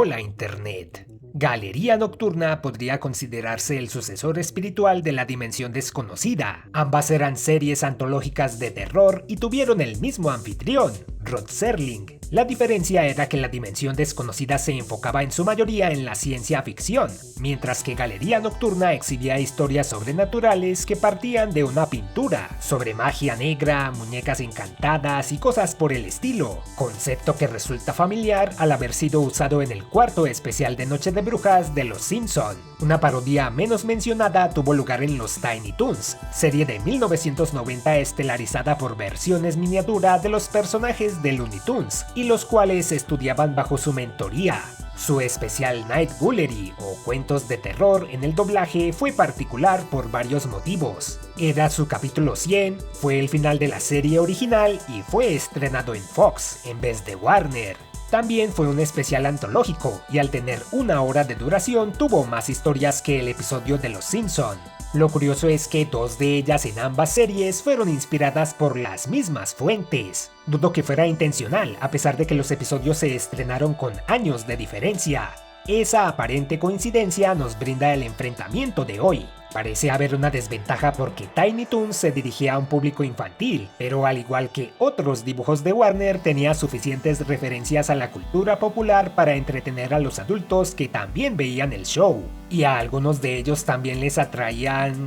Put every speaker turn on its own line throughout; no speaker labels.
Hola Internet. Galería Nocturna podría considerarse el sucesor espiritual de La Dimensión Desconocida. Ambas eran series antológicas de terror y tuvieron el mismo anfitrión, Rod Serling. La diferencia era que La Dimensión Desconocida se enfocaba en su mayoría en la ciencia ficción, mientras que Galería Nocturna exhibía historias sobrenaturales que partían de una pintura, sobre magia negra, muñecas encantadas y cosas por el estilo, concepto que resulta familiar al haber sido usado en el cuarto especial de Noche de Brujas de Los Simpson. Una parodia menos mencionada tuvo lugar en los Tiny Toons, serie de 1990 estelarizada por versiones miniatura de los personajes de Looney Tunes, y los cuales estudiaban bajo su mentoría. Su especial Night Ghoulery o Cuentos de Terror en el doblaje fue particular por varios motivos. Era su capítulo 100, fue el final de la serie original y fue estrenado en Fox en vez de Warner. También fue un especial antológico y al tener 1 hora de duración tuvo más historias que el episodio de Los Simpson. Lo curioso es que 2 de ellas en ambas series fueron inspiradas por las mismas fuentes. Dudo que fuera intencional, a pesar de que los episodios se estrenaron con años de diferencia. Esa aparente coincidencia nos brinda el enfrentamiento de hoy. Parece haber una desventaja porque Tiny Toons se dirigía a un público infantil, pero al igual que otros dibujos de Warner tenía suficientes referencias a la cultura popular para entretener a los adultos que también veían el show. Y a algunos de ellos también les atraían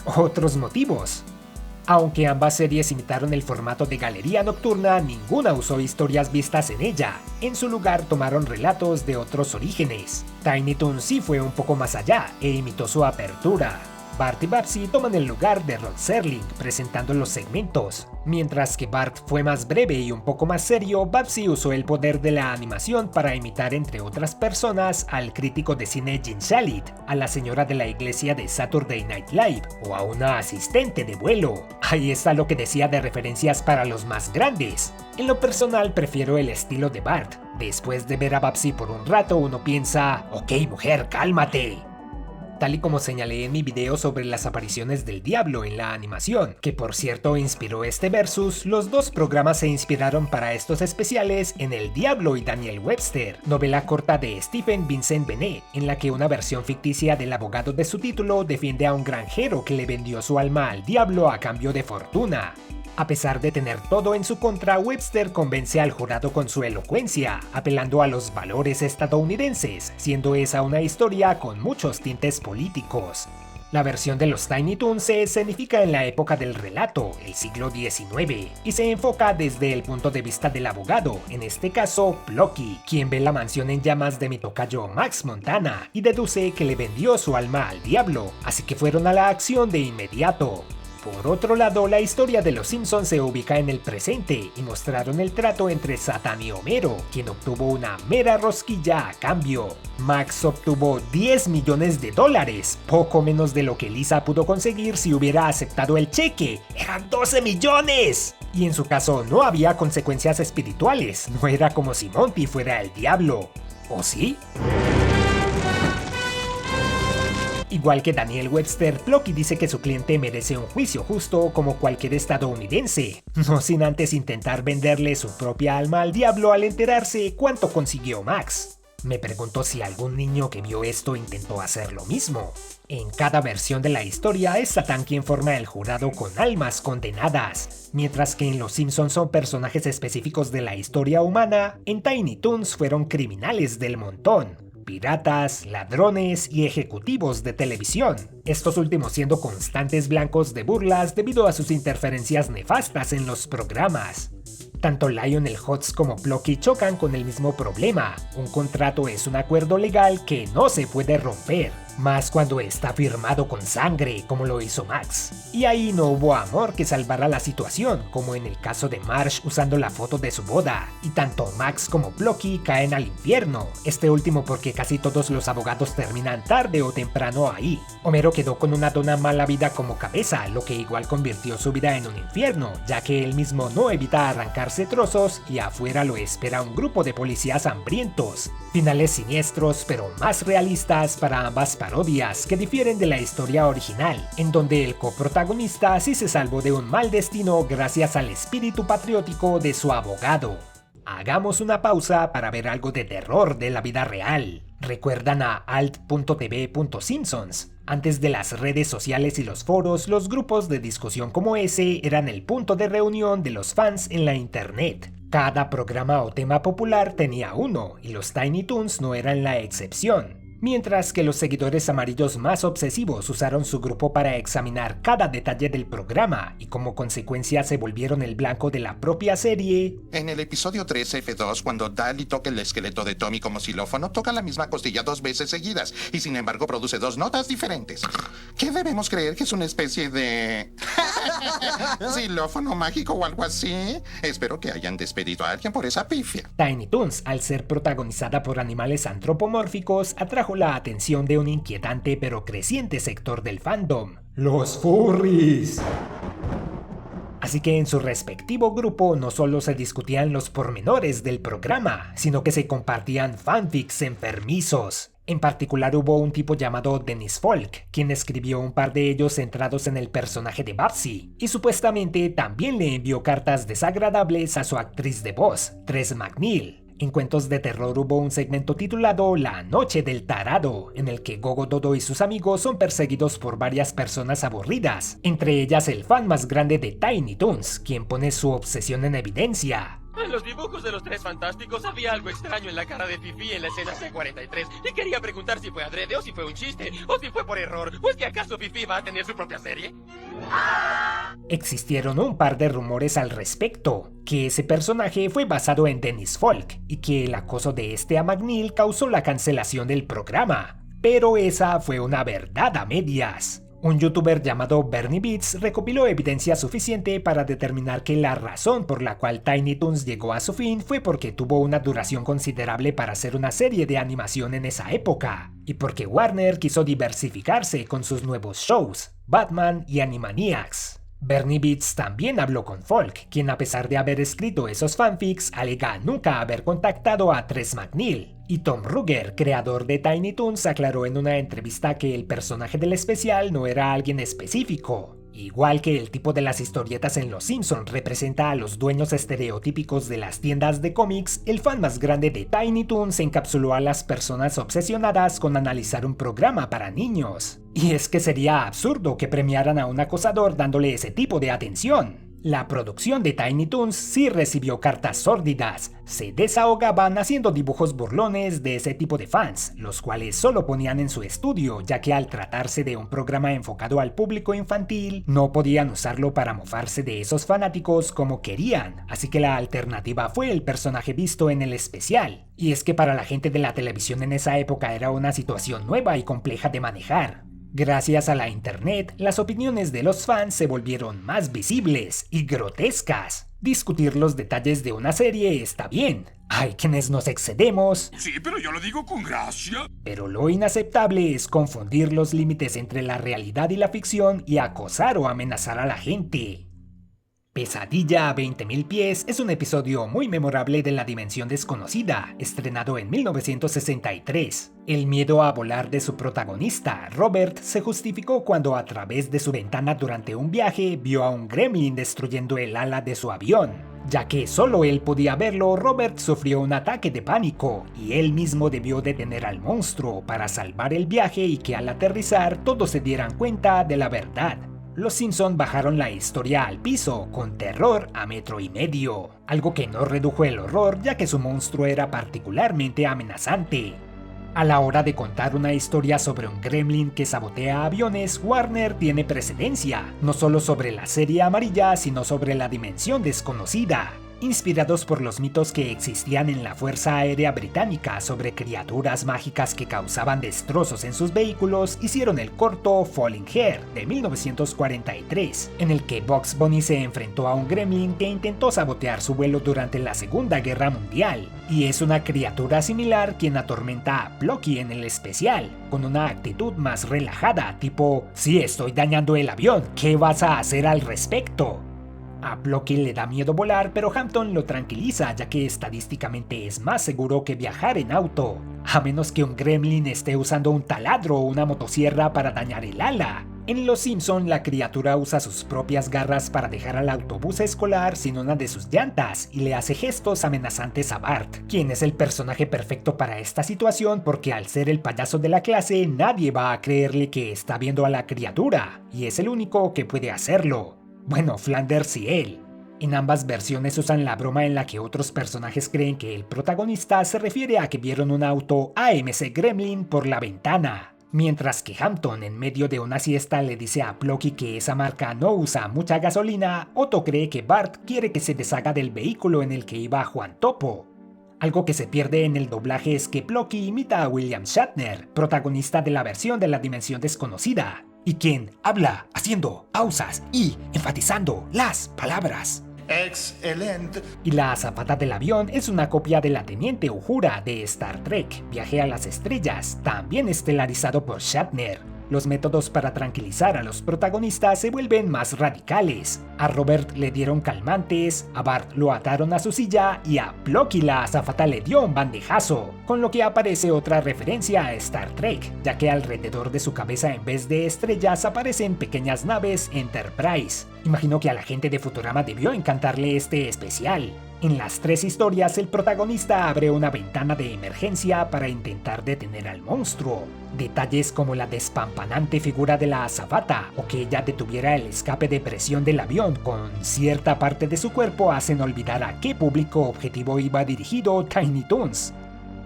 otros motivos. Aunque ambas series imitaron el formato de Galería Nocturna, ninguna usó historias vistas en ella. En su lugar tomaron relatos de otros orígenes. Tiny Toons sí fue un poco más allá e imitó su apertura. Bart y Babsy toman el lugar de Rod Serling presentando los segmentos. Mientras que Bart fue más breve y un poco más serio, Babsy usó el poder de la animación para imitar entre otras personas al crítico de cine Gene Shalit, a la señora de la iglesia de Saturday Night Live o a una asistente de vuelo. Ahí está lo que decía de referencias para los más grandes. En lo personal prefiero el estilo de Bart. Después de ver a Babsy por un rato uno piensa, ok mujer, cálmate. Tal y como señalé en mi video sobre las apariciones del diablo en la animación, que por cierto inspiró este versus, los dos programas se inspiraron para estos especiales en El Diablo y Daniel Webster, novela corta de Stephen Vincent Benet, en la que una versión ficticia del abogado de su título defiende a un granjero que le vendió su alma al diablo a cambio de fortuna. A pesar de tener todo en su contra, Webster convence al jurado con su elocuencia, apelando a los valores estadounidenses, siendo esa una historia con muchos tintes políticos. La versión de los Tiny Toons se escenifica en la época del relato, el siglo XIX, y se enfoca desde el punto de vista del abogado, en este caso Plucky, quien ve la mansión en llamas de mi tocayo Max Montana y deduce que le vendió su alma al diablo, así que fueron a la acción de inmediato. Por otro lado, la historia de Los Simpson se ubica en el presente y mostraron el trato entre Satán y Homero, quien obtuvo una mera rosquilla a cambio. Max obtuvo $10 millones, poco menos de lo que Lisa pudo conseguir si hubiera aceptado el cheque. ¡Eran 12 millones! Y en su caso no había consecuencias espirituales, no era como si Monty fuera el diablo. ¿O sí? Igual que Daniel Webster, Plucky dice que su cliente merece un juicio justo como cualquier estadounidense, no sin antes intentar venderle su propia alma al diablo al enterarse cuánto consiguió Max. Me pregunto si algún niño que vio esto intentó hacer lo mismo. En cada versión de la historia es Satán quien forma el jurado con almas condenadas, mientras que en Los Simpsons son personajes específicos de la historia humana, en Tiny Toons fueron criminales del montón. Piratas, ladrones y ejecutivos de televisión, estos últimos siendo constantes blancos de burlas debido a sus interferencias nefastas en los programas. Tanto Lionel Hutz como Plucky chocan con el mismo problema, un contrato es un acuerdo legal que no se puede romper, más cuando está firmado con sangre como lo hizo Max. Y ahí no hubo amor que salvara la situación, como en el caso de Marge usando la foto de su boda, y tanto Max como Plucky caen al infierno, este último porque casi todos los abogados terminan tarde o temprano ahí. Homero quedó con una dona mala vida como cabeza, lo que igual convirtió su vida en un infierno, ya que él mismo no evita arrancarse trozos y afuera lo espera un grupo de policías hambrientos. Finales siniestros pero más realistas para ambas parodias que difieren de la historia original, en donde el coprotagonista sí se salvó de un mal destino gracias al espíritu patriótico de su abogado. hagamos una pausa para ver algo de terror de la vida real. ¿Recuerdan a alt.tv.simpsons? Antes de las redes sociales y los foros, los grupos de discusión como ese eran el punto de reunión de los fans en la internet. Cada programa o tema popular tenía uno, y los Tiny Toons no eran la excepción. Mientras que los seguidores amarillos más obsesivos usaron su grupo para examinar cada detalle del programa y como consecuencia se volvieron el blanco de la propia serie.
En el episodio 3F2, cuando Daly toca el esqueleto de Tommy como xilófono, toca la misma costilla 2 veces seguidas y sin embargo produce 2 notas diferentes. ¿Qué debemos creer que es una especie de xilófono mágico o algo así? Espero que hayan despedido a alguien por esa pifia.
Tiny Toons, al ser protagonizada por animales antropomórficos, atrajo la atención de un inquietante pero creciente sector del fandom: los furries. Así que en su respectivo grupo no solo se discutían los pormenores del programa, sino que se compartían fanfics enfermizos. En particular hubo un tipo llamado Dennis Folk, quien escribió un par de ellos centrados en el personaje de Babsy, y supuestamente también le envió cartas desagradables a su actriz de voz, Tress MacNeille. En Cuentos de Terror hubo un segmento titulado La Noche del Tarado, en el que Gogo Dodo y sus amigos son perseguidos por varias personas aburridas, entre ellas el fan más grande de Tiny Toons, quien pone su obsesión en evidencia.
En los dibujos de los Tres Fantásticos había algo extraño en la cara de Fifi en la escena C43 y quería preguntar si fue adrede o si fue un chiste o si fue por error. ¿O es que acaso Fifi va a tener su propia serie?
Existieron un par de rumores al respecto, que ese personaje fue basado en Dennis Folk y que el acoso de este a MacNeille causó la cancelación del programa, pero esa fue una verdad a medias. Un youtuber llamado Bernie Beats recopiló evidencia suficiente para determinar que la razón por la cual Tiny Toons llegó a su fin fue porque tuvo una duración considerable para ser una serie de animación en esa época, y porque Warner quiso diversificarse con sus nuevos shows, Batman y Animaniacs. Bernie Beats también habló con Folk, quien a pesar de haber escrito esos fanfics, alega nunca haber contactado a Tress MacNeille. Y Tom Ruegger, creador de Tiny Toons, aclaró en una entrevista que el personaje del especial no era alguien específico. Igual que el tipo de las historietas en Los Simpsons representa a los dueños estereotípicos de las tiendas de cómics, el fan más grande de Tiny Toons encapsuló a las personas obsesionadas con analizar un programa para niños. Y es que sería absurdo que premiaran a un acosador dándole ese tipo de atención. La producción de Tiny Toons sí recibió cartas sórdidas. Se desahogaban haciendo dibujos burlones de ese tipo de fans, los cuales solo ponían en su estudio, ya que al tratarse de un programa enfocado al público infantil, no podían usarlo para mofarse de esos fanáticos como querían, así que la alternativa fue el personaje visto en el especial. Y es que para la gente de la televisión en esa época era una situación nueva y compleja de manejar. Gracias a la internet, las opiniones de los fans se volvieron más visibles y grotescas. Discutir los detalles de una serie está bien. Hay quienes nos excedemos.
Sí, pero yo lo digo con gracia.
Pero lo inaceptable es confundir los límites entre la realidad y la ficción y acosar o amenazar a la gente. Pesadilla a 20.000 pies es un episodio muy memorable de La Dimensión Desconocida, estrenado en 1963. El miedo a volar de su protagonista, Robert, se justificó cuando a través de su ventana durante un viaje vio a un gremlin destruyendo el ala de su avión. Ya que solo él podía verlo, Robert sufrió un ataque de pánico y él mismo debió detener al monstruo para salvar el viaje y que al aterrizar todos se dieran cuenta de la verdad. Los Simpson bajaron la historia al piso, con terror a 1,5 metros, algo que no redujo el horror ya que su monstruo era particularmente amenazante. A la hora de contar una historia sobre un gremlin que sabotea aviones, Warner tiene precedencia, no solo sobre la serie amarilla, sino sobre La Dimensión Desconocida. Inspirados por los mitos que existían en la Fuerza Aérea Británica sobre criaturas mágicas que causaban destrozos en sus vehículos, hicieron el corto Falling Hair de 1943, en el que Bugs Bunny se enfrentó a un gremlin que intentó sabotear su vuelo durante la Segunda Guerra Mundial, y es una criatura similar quien atormenta a Plucky en el especial, con una actitud más relajada, tipo, sí, estoy dañando el avión, ¿qué vas a hacer al respecto? A Plucky le da miedo volar, pero Hampton lo tranquiliza ya que estadísticamente es más seguro que viajar en auto, a menos que un gremlin esté usando un taladro o una motosierra para dañar el ala. En Los Simpson, la criatura usa sus propias garras para dejar al autobús escolar sin una de sus llantas y le hace gestos amenazantes a Bart, quien es el personaje perfecto para esta situación porque al ser el payaso de la clase nadie va a creerle que está viendo a la criatura, y es el único que puede hacerlo. Bueno, Flanders y él. En ambas versiones usan la broma en la que otros personajes creen que el protagonista se refiere a que vieron un auto AMC Gremlin por la ventana. Mientras que Hampton en medio de una siesta le dice a Plucky que esa marca no usa mucha gasolina, Otto cree que Bart quiere que se deshaga del vehículo en el que iba Juan Topo. Algo que se pierde en el doblaje es que Plucky imita a William Shatner, protagonista de la versión de La Dimensión Desconocida, y quien habla haciendo pausas y enfatizando las palabras.
Excelente.
Y la azafata del avión es una copia de la Teniente Uhura de Star Trek, Viaje a las Estrellas, también estelarizado por Shatner. Los métodos para tranquilizar a los protagonistas se vuelven más radicales. A Robert le dieron calmantes, a Bart lo ataron a su silla y a Plucky la azafata le dio un bandejazo, con lo que aparece otra referencia a Star Trek, ya que alrededor de su cabeza en vez de estrellas aparecen pequeñas naves Enterprise. Imagino que a la gente de Futurama debió encantarle este especial. En las tres historias, el protagonista abre una ventana de emergencia para intentar detener al monstruo. Detalles como la despampanante figura de la azafata o que ella detuviera el escape de presión del avión con cierta parte de su cuerpo hacen olvidar a qué público objetivo iba dirigido Tiny Toons.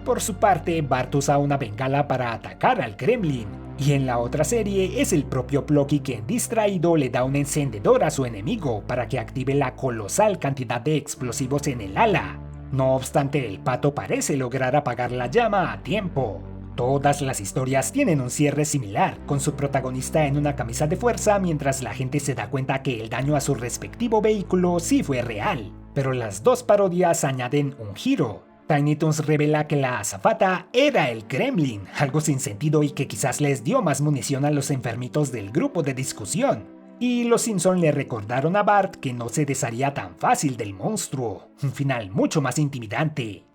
Por su parte, Bart usa una bengala para atacar al Gremlin. Y en la otra serie es el propio Plucky quien distraído le da un encendedor a su enemigo para que active la colosal cantidad de explosivos en el ala. No obstante, el pato parece lograr apagar la llama a tiempo. Todas las historias tienen un cierre similar, con su protagonista en una camisa de fuerza mientras la gente se da cuenta que el daño a su respectivo vehículo sí fue real. Pero las dos parodias añaden un giro. Tiny Toons revela que la azafata era el Gremlin, algo sin sentido y que quizás les dio más munición a los enfermitos del grupo de discusión. Y los Simpson le recordaron a Bart que no se desharía tan fácil del monstruo, un final mucho más intimidante.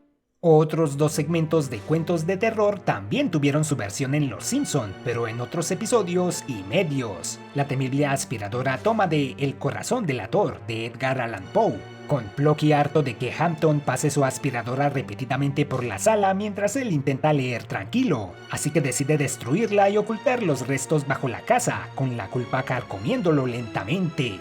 Otros dos segmentos de cuentos de terror también tuvieron su versión en Los Simpson, pero en otros episodios y medios. La temible aspiradora toma de El corazón delator de Edgar Allan Poe, con Plucky harto de que Hampton pase su aspiradora repetidamente por la sala mientras él intenta leer tranquilo, así que decide destruirla y ocultar los restos bajo la casa, con la culpa carcomiéndolo lentamente.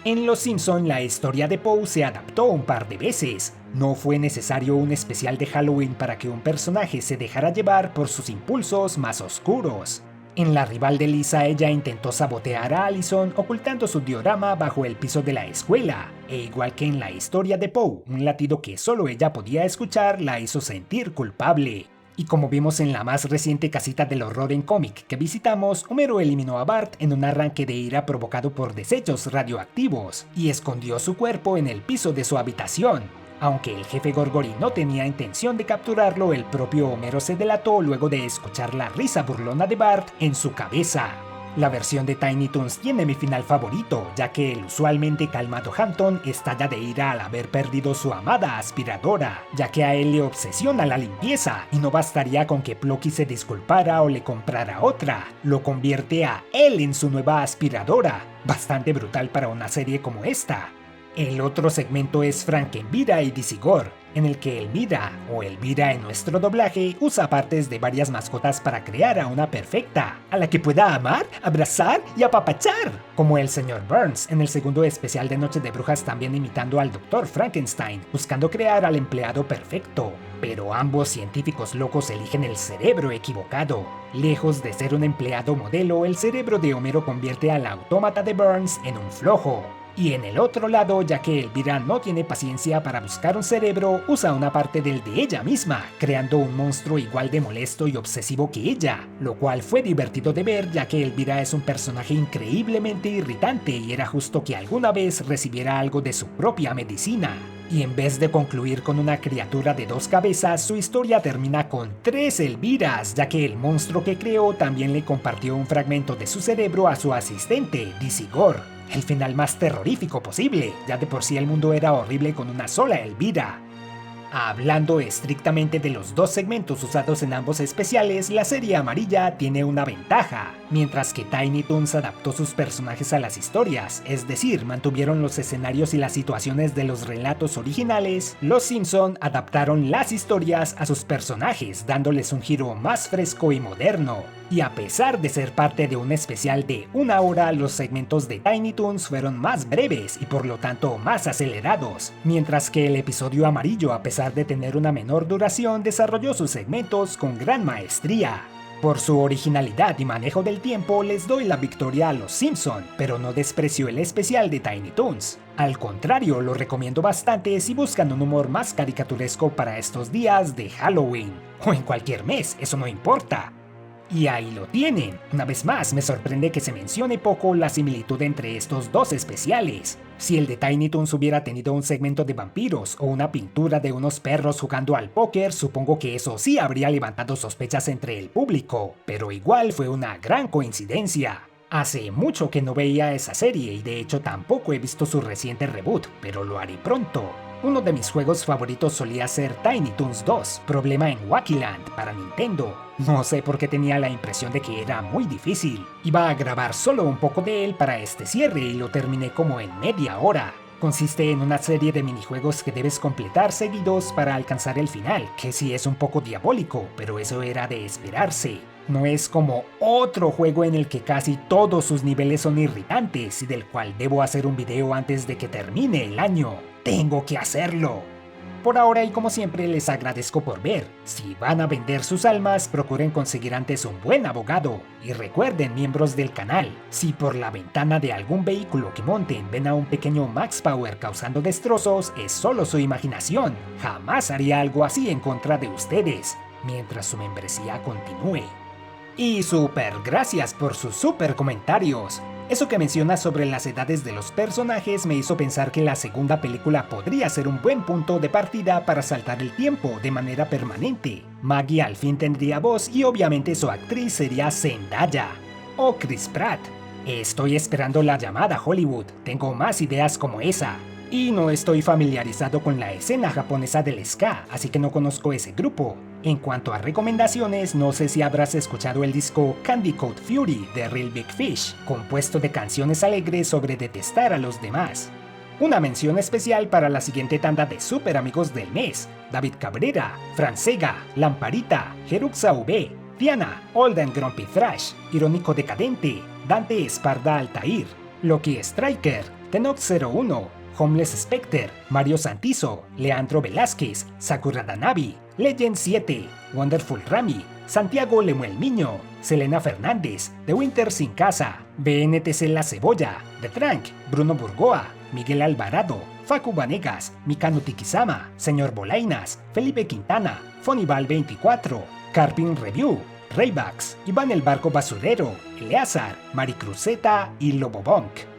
En Los Simpson la historia de Poe se adaptó un par de veces. No fue necesario un especial de Halloween para que un personaje se dejara llevar por sus impulsos más oscuros. En La rival de Lisa, ella intentó sabotear a Allison ocultando su diorama bajo el piso de la escuela, e igual que en la historia de Poe, un latido que solo ella podía escuchar la hizo sentir culpable. Y como vimos en la más reciente casita del horror en cómic que visitamos, Homero eliminó a Bart en un arranque de ira provocado por desechos radioactivos, y escondió su cuerpo en el piso de su habitación. Aunque el jefe Gorgory no tenía intención de capturarlo, el propio Homero se delató luego de escuchar la risa burlona de Bart en su cabeza. La versión de Tiny Toons tiene mi final favorito, ya que el usualmente calmado Hampton estalla de ira al haber perdido su amada aspiradora, ya que a él le obsesiona la limpieza y no bastaría con que Plucky se disculpara o le comprara otra, lo convierte a él en su nueva aspiradora, bastante brutal para una serie como esta. El otro segmento es Frankenvira y Disigor, en el que Elvira, o Elvira en nuestro doblaje, usa partes de varias mascotas para crear a una perfecta, a la que pueda amar, abrazar y apapachar, como el Sr. Burns en el segundo especial de Noche de Brujas, también imitando al Dr. Frankenstein, buscando crear al empleado perfecto. Pero ambos científicos locos eligen el cerebro equivocado. Lejos de ser un empleado modelo, el cerebro de Homero convierte al autómata de Burns en un flojo. Y en el otro lado, ya que Elvira no tiene paciencia para buscar un cerebro, usa una parte del de ella misma, creando un monstruo igual de molesto y obsesivo que ella, lo cual fue divertido de ver ya que Elvira es un personaje increíblemente irritante y era justo que alguna vez recibiera algo de su propia medicina. Y en vez de concluir con una criatura de dos cabezas, su historia termina con 3 Elviras, ya que el monstruo que creó también le compartió un fragmento de su cerebro a su asistente, Disigor. El final más terrorífico posible, ya de por sí el mundo era horrible con una sola Elvira. Hablando estrictamente de los dos segmentos usados en ambos especiales, la serie amarilla tiene una ventaja. Mientras que Tiny Toons adaptó sus personajes a las historias, es decir, mantuvieron los escenarios y las situaciones de los relatos originales, los Simpson adaptaron las historias a sus personajes, dándoles un giro más fresco y moderno. Y a pesar de ser parte de un especial de 1 hora, los segmentos de Tiny Toons fueron más breves y por lo tanto más acelerados, mientras que el episodio amarillo, a pesar de tener una menor duración, desarrolló sus segmentos con gran maestría. Por su originalidad y manejo del tiempo les doy la victoria a los Simpson, pero no desprecio el especial de Tiny Toons. Al contrario, lo recomiendo bastante si buscan un humor más caricaturesco para estos días de Halloween, o en cualquier mes, eso no importa. Y ahí lo tienen. Una vez más, me sorprende que se mencione poco la similitud entre estos dos especiales. Si el de Tiny Toons hubiera tenido un segmento de vampiros o una pintura de unos perros jugando al póker, supongo que eso sí habría levantado sospechas entre el público, pero igual fue una gran coincidencia. Hace mucho que no veía esa serie y de hecho tampoco he visto su reciente reboot, pero lo haré pronto. Uno de mis juegos favoritos solía ser Tiny Toons 2, Problema en Wacky-Land para Nintendo. No sé por qué tenía la impresión de que era muy difícil. Iba a grabar solo un poco de él para este cierre y lo terminé como en media hora. Consiste en una serie de minijuegos que debes completar seguidos para alcanzar el final, que sí es un poco diabólico, pero eso era de esperarse. No es como otro juego en el que casi todos sus niveles son irritantes y del cual debo hacer un video antes de que termine el año. ¡Tengo que hacerlo! Por ahora y como siempre les agradezco por ver. Si van a vender sus almas, procuren conseguir antes un buen abogado. Y recuerden, miembros del canal, si por la ventana de algún vehículo que monten ven a un pequeño Max Power causando destrozos, es solo su imaginación. Jamás haría algo así en contra de ustedes, mientras su membresía continúe. Y super gracias por sus super comentarios. Eso que mencionas sobre las edades de los personajes me hizo pensar que la segunda película podría ser un buen punto de partida para saltar el tiempo de manera permanente. Maggie al fin tendría voz y obviamente su actriz sería Zendaya o Chris Pratt. Estoy esperando la llamada Hollywood, tengo más ideas como esa. Y no estoy familiarizado con la escena japonesa del ska, así que no conozco ese grupo. En cuanto a recomendaciones, no sé si habrás escuchado el disco Candy Coat Fury de Real Big Fish, compuesto de canciones alegres sobre detestar a los demás. Una mención especial para la siguiente tanda de super amigos del mes: David Cabrera, Francega, Lamparita, Jeruxa V, Diana, Old and Grumpy Thrash, Irónico Decadente, Dante Esparda Altair, Loki Striker, Tenox 01, Homeless Specter, Mario Santizo, Leandro Velázquez, Sakura Danabi, Legend 7, Wonderful Rami, Santiago Lemuel Miño, Selena Fernández, The Winter Sin Casa, BNTC La Cebolla, The Trank, Bruno Burgoa, Miguel Alvarado, Facu Vanegas, Mikano Tikizama, Señor Bolainas, Felipe Quintana, Fonibal 24, Carpin Review, Raybax, Iván el Barco Basurero, Eleazar, Maricruzeta y Lobobonk.